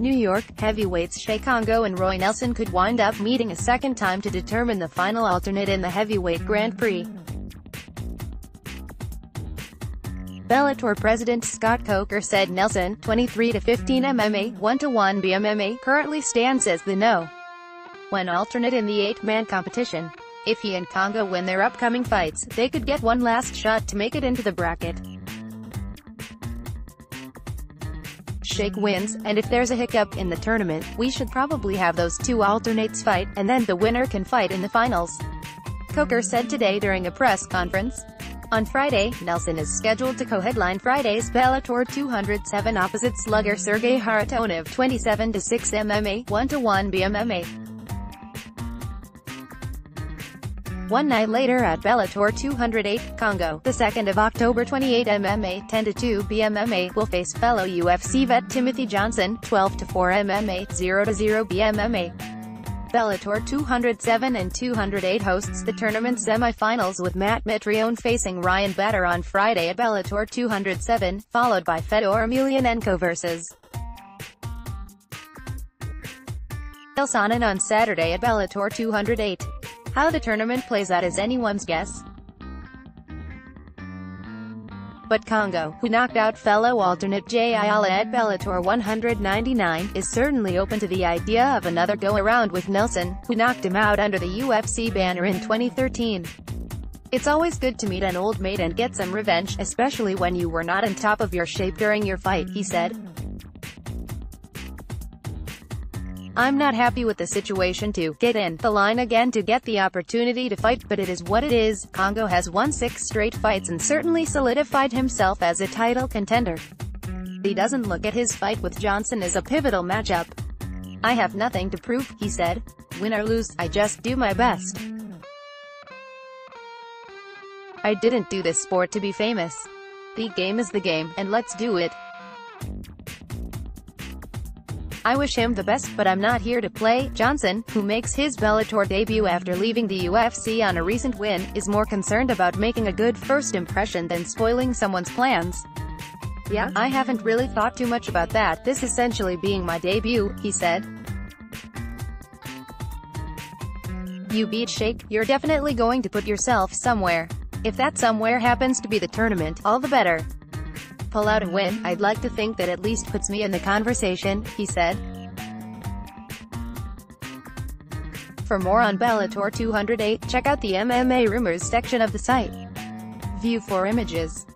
New York, heavyweights Shay Congo and Roy Nelson could wind up meeting a second time to determine the final alternate in the heavyweight Grand Prix. Bellator president Scott Coker said Nelson, 23-15 MMA, 1-1 BMMA, currently stands as the No.1 alternate in the 8-man competition. If he and Congo win their upcoming fights, they could get one last shot to make it into the bracket. Shake wins, and if there's a hiccup in the tournament, we should probably have those two alternates fight, and then the winner can fight in the finals, Coker said today during a press conference. On Friday, Nelson is scheduled to co-headline Friday's Bellator 207 opposite slugger Sergey Kharitonov, 27-6 MMA, 1-1 BMMA. One night later at Bellator 208, Congo, the 2nd of October 28 MMA, 10-2 BMMA, will face fellow UFC vet Timothy Johnson, 12-4 MMA, 0-0 BMMA. Bellator 207 and 208 hosts the tournament semi-finals with Matt Mitrione facing Ryan Bader on Friday at Bellator 207, followed by Fedor Emelianenko vs. Chael Sonnen on Saturday at Bellator 208. How the tournament plays out is anyone's guess. But Congo, who knocked out fellow alternate Jay Ayala at Bellator 199, is certainly open to the idea of another go-around with Nelson, who knocked him out under the UFC banner in 2013. It's always good to meet an old mate and get some revenge, especially when you were not on top of your shape during your fight, he said. I'm not happy with the situation to get in the line again to get the opportunity to fight, but it is what it is. Congo has won 6 straight fights and certainly solidified himself as a title contender. He doesn't look at his fight with Johnson as a pivotal matchup. I have nothing to prove, he said. Win or lose, I just do my best. I didn't do this sport to be famous. The game is the game, and let's do it. I wish him the best, but I'm not here to play. Johnson, who makes his Bellator debut after leaving the UFC on a recent win, is more concerned about making a good first impression than spoiling someone's plans. Yeah, I haven't really thought too much about that, this essentially being my debut, he said. You beat Shake, you're definitely going to put yourself somewhere. If that somewhere happens to be the tournament, all the better. Pull out a win, I'd like to think that at least puts me in the conversation, he said. For more on Bellator 208, check out the MMA Rumors section of the site. View for images.